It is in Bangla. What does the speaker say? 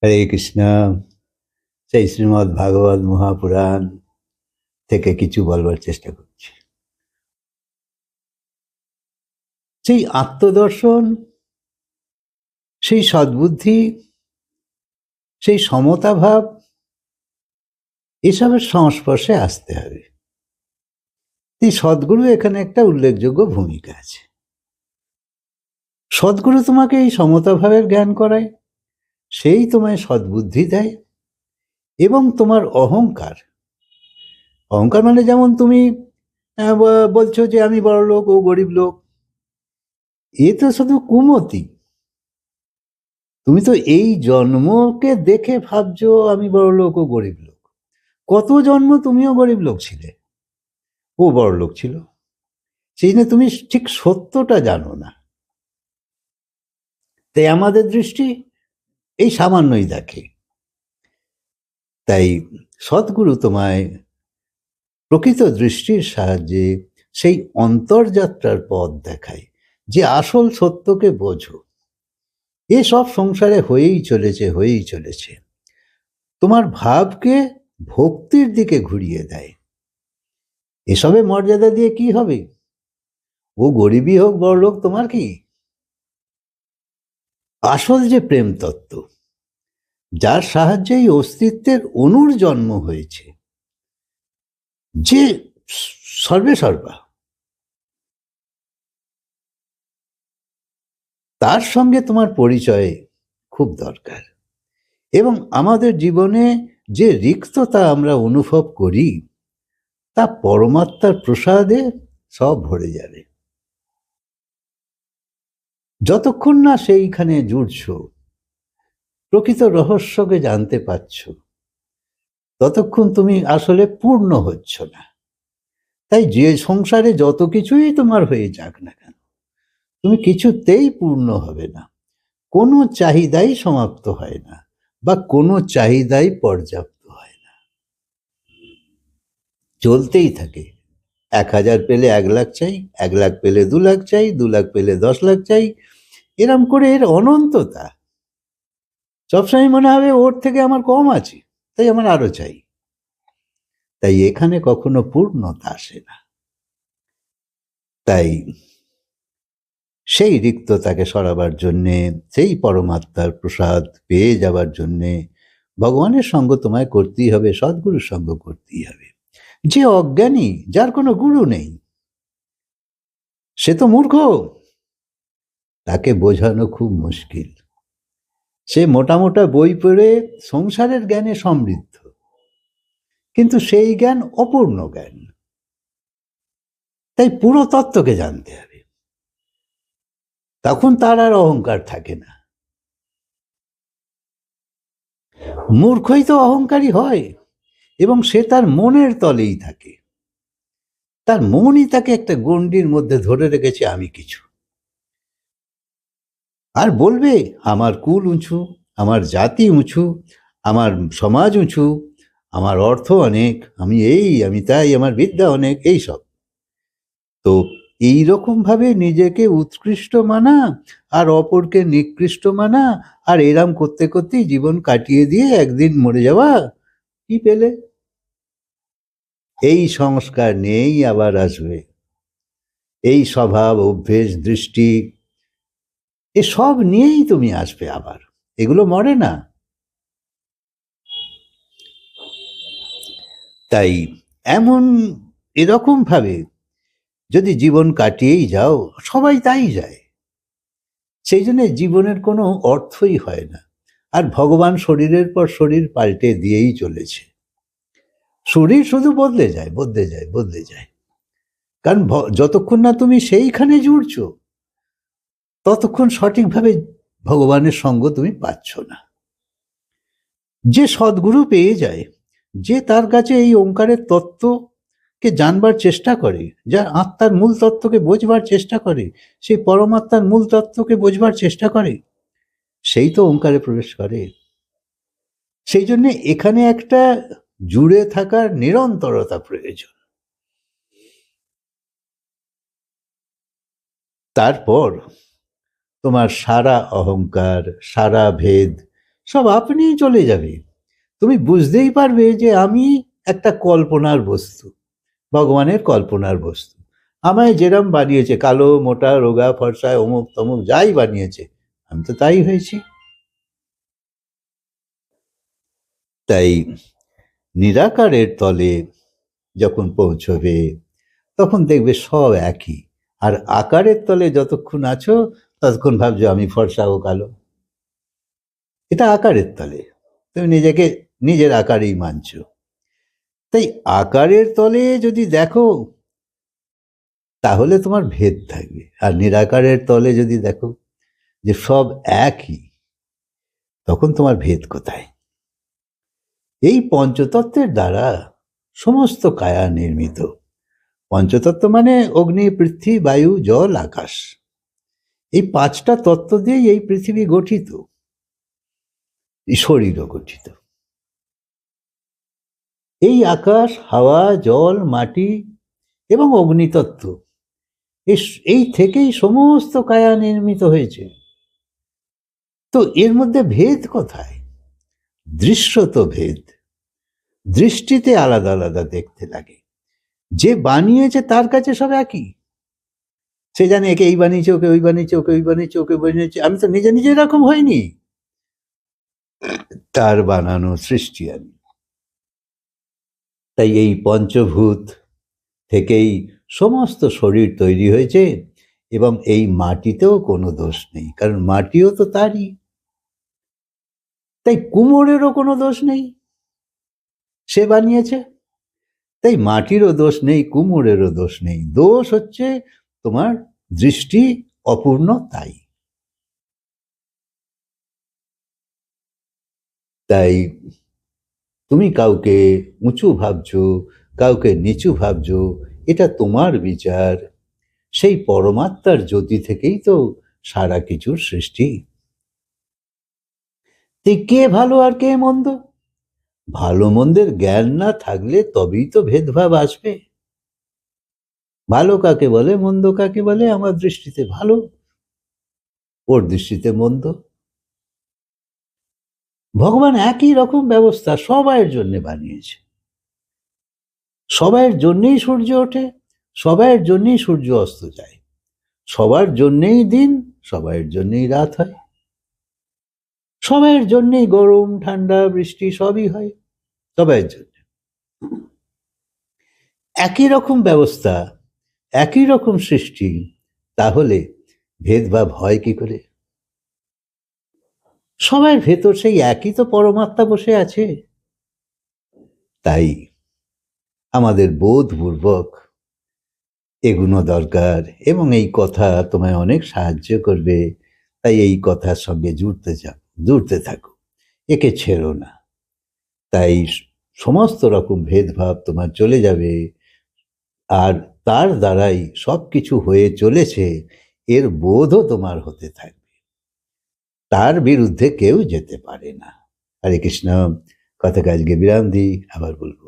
হরে কৃষ্ণ। সেই শ্রীমদ্ ভাগবত মহাপুরাণ থেকে কিছু বলবার চেষ্টা করছি। সেই আত্মদর্শন, সেই সদ্বুদ্ধি, সেই সমতা ভাব, এসবের সংস্পর্শে আসতে হবে। এই সদ্গুরু এখানে একটা উল্লেখযোগ্য ভূমিকা আছে। সদ্গুরু তোমাকে এই সমতা ভাবের জ্ঞান করায়, সেই তোমায় সদ্বুদ্ধি দেয়, এবং তোমার অহংকার অহংকার মানে যেমন তুমি বলছো যে আমি বড় লোক, ও গরিব লোক, এ তো শুধু কুমতি। তুমি তো এই জন্মকে দেখে ভাবছো আমি বড় লোক, ও গরিব লোক। কত জন্ম তুমিও গরিব লোক ছিলে, ও বড় লোক ছিল। সেই জন্য তুমি ঠিক সত্যটা জানো না। তাই আমাদের দৃষ্টি এই সামান্যই দেখে। তাই সদ্গুরু তোমায় প্রকৃত দৃষ্টির সাহায্যে সেই অন্তর্যাত্রার পথ দেখায়, যে আসল সত্যকে বোঝো। এসব সংসারে হয়েই চলেছে। তোমার ভাবকে ভক্তির দিকে ঘুরিয়ে দেয়। এসবে মর্যাদা দিয়ে কি হবে? ও গরিবই হোক বড় লোক, তোমার কি? আসল যে প্রেম তত্ত্ব, যার সাহায্যে এই অস্তিত্বের অণুর জন্ম হয়েছে, যে সর্বে সর্বা, তার সঙ্গে তোমার পরিচয় খুব দরকার। এবং আমাদের জীবনে যে রিক্ততা আমরা অনুভব করি, তা পরমাত্মার প্রসাদে সব ভরে যাবে। যতক্ষণ না সেইখানে জুড়ছ, প্রকৃত রহস্যকে জানতে পারছ, ততক্ষণ তুমি আসলে পূর্ণ হচ্ছ না। তাই যে সংসারে যত কিছুই তোমার হয়ে যাক না কেন, তুমি কিছুতেই পূর্ণ হবে না। কোনো চাহিদাই সমাপ্ত হয় না, বা কোনো চাহিদাই পর্যাপ্ত হয় না। চলতেই থাকে। 1000 পেলে 1 লাখ চাই, 1 লাখ পেলে 2 লাখ চাই, 2 লাখ পেলে 10 লাখ চাই, এরম করে এর অনন্ততা। সবসময় মনে হবে ওর থেকে আমার কম আছে, তাই আমার আরো চাই। তাই এখানে কখনো পূর্ণতা আসে না। তাই সেই রিক্ততাকে সরাবার জন্যে, সেই পরমাত্মার প্রসাদ পেয়ে যাবার জন্যে ভগবানের সঙ্গ তোমায় করতেই হবে, সদ্গুরুর সঙ্গ করতেই হবে। যে অজ্ঞানী, যার কোনো গুরু নেই, সে তো মূর্খ, তাকে বোঝানো খুব মুশকিল। সে মোটা মোটা বই পড়ে সংসারের জ্ঞানে সমৃদ্ধ, কিন্তু সেই জ্ঞান অপূর্ণ জ্ঞান। তাই পুরো তত্ত্বকে জানতে হবে, তখন তার আর অহংকার থাকে না। মূর্খই তো অহংকারী হয়, এবং সে তার মনের তলেই থাকে। তার মনই তাকে একটা গণ্ডির মধ্যে ধরে রেখেছে, আমি কিছু। আর বলবে আমার কুল উঁচু, আমার জাতি উঁচু, আমার সমাজ উঁচু, আমার অর্থ অনেক, আমি এই, আমি তাই, আমার বিদ্যা অনেক, এই সব। তো এইরকম ভাবে নিজেকে উৎকৃষ্ট মানা আর অপরকে নিকৃষ্ট মানা, আর এরাম করতে করতেই জীবন কাটিয়ে দিয়ে একদিন মরে যাওয়া, কি পেলে? এই সংস্কার নেই, আবার আসবে। এই স্বভাব, অভ্যেস, দৃষ্টি, এসব নিয়েই তুমি আসবে আবার। এগুলো মরে না। তাই এমন এরকম ভাবে যদি জীবন কাটিয়েই যাও, সবাই তাই যায়, সেই জন্য জীবনের কোনো অর্থই হয় না। আর ভগবান শরীরের পর শরীর পাল্টে দিয়েই চলেছে। শরীর শুধু বদলে যায়। কারণ যতক্ষণ না তুমি সেইখানে জুড়ছো, ততক্ষণ সঠিকভাবে ভগবানের সঙ্গ তুমি পাচ্ছ না। যে সদ্গুরু পেয়ে যায়, যে তার কাছে এই ওঙ্কারের তত্ত্বকে জানবার চেষ্টা করে, যার আত্মার মূল তত্ত্বকে বোঝবার চেষ্টা করে, সেই পরমাত্মার মূল তত্ত্বকে বোঝবার চেষ্টা করে, সেই তো ওঙ্কারে প্রবেশ করে। সেই জন্য এখানে একটা জুড়ে থাকার নিরন্তরতা প্রয়োজন। তারপর তোমার সারা অহংকার, সারা ভেদ, সব আপনিই চলে যাবে। তুমি বুঝতেই পারবে যে আমি একটা কল্পনার বস্তু, ভগবানের কল্পনার বস্তু। আমায় যেরম বানিয়েছে, কালো মোটা রোগা ফর্সা অমুক তমুক যাই বানিয়েছে, আমি তো তাই হয়েছি। তাই নিরাকারের তলে যখন পৌঁছবে তখন দেখবে সব একই। আর আকারের তলে যতক্ষণ আছো ততক্ষণ ভাবছো আমি ফর্সা ও কালো। এটা আকারের তলে, তুমি নিজেকে নিজের আকারেই মানছো। তাই আকারের তলে যদি দেখো তাহলে তোমার ভেদ থাকবে, আর নিরাকারের তলে যদি দেখো যে সব একই, তখন তোমার ভেদ কোথায়? এই পঞ্চতত্ত্বের দ্বারা সমস্ত কায়া নির্মিত। পঞ্চতত্ত্ব মানে অগ্নি, পৃথ্বী, বায়ু, জল, আকাশ। এই পাঁচটা তত্ত্ব দিয়েই এই পৃথিবী গঠিত, এই শরীরও গঠিত। এই আকাশ, হাওয়া, জল, মাটি এবং অগ্নিতত্ত্ব, এই থেকেই সমস্ত কায়া নির্মিত হয়েছে। তো এর মধ্যে ভেদ কোথায়? দৃশ্যত ভেদ। দৃষ্টিতে আলাদা আলাদা দেখতে লাগে। যে বানিয়েছে তার কাছে সব একই। সে জানে একে এই বানিয়েছে, ওকে ওই বানিয়েছে, ওকে ওই বানিয়েছে, ওকে বানিয়েছে। আমি তো নিজে নিজে এরকম হয়নি, তার বানানো সৃষ্টি আমি। তাই এই পঞ্চভূত থেকেই সমস্ত শরীর তৈরি হয়েছে, এবং এই মাটিতেও কোনো দোষ নেই, কারণ মাটিও তো তারই। তাই কুমোরেরও কোনো দোষ নেই, সে বানিয়েছে। তাই মাটিরও দোষ নেই, কুমোরেরও দোষ নেই। দোষ হচ্ছে তোমার দৃষ্টি অপূর্ণ, তাই। তাই তুমি কাউকে উঁচু ভাবছো, কাউকে নিচু ভাবছো, এটা তোমার বিচার। সেই পরমাত্মার জ্যোতি থেকেই তো সারা কিছুর সৃষ্টি। কে ভালো আর কে মন্দ, ভালো মন্দের জ্ঞান না থাকলে তবেই তো ভেদভাব আসবে। ভালো কাকে বলে, মন্দ কাকে বলে, আমার দৃষ্টিতে ভালো, ওর দৃষ্টিতে মন্দ। ভগবান একই রকম ব্যবস্থা সবাইয়ের জন্য বানিয়েছে। সবাইয়ের জন্যেই সূর্য ওঠে, সবাইয়ের জন্যেই সূর্য অস্ত যায়, সবার জন্যেই দিন, সবাইয়ের জন্যেই রাত হয়, সবাইয়ের জন্যেই গরম ঠান্ডা বৃষ্টি সবই হয়, সবাইয়ের জন্য। একই রকম ব্যবস্থা, একই রকম সৃষ্টি, তাহলে ভেদভাব হয় কি করে? সবার ভেতর সেই একই তো পরমাত্মা বসে আছে। তাই আমাদের বোধপূর্বক এগুনো দরকার, এবং এই কথা তোমায় অনেক সাহায্য করবে। তাই এই কথার সঙ্গে জুড়তে থাকো, একে ছেড়ো না। তাই সমস্ত রকম ভেদভাব তোমার চলে যাবে, আর তার দ্বারাই সব কিছু হয়ে চলেছে এর বোধও তোমার হতে থাকবে। তার বিরুদ্ধে কেউ যেতে পারে না। হরে কৃষ্ণ। কথাকে আজকে বিরাম দিই, আবার বলবো।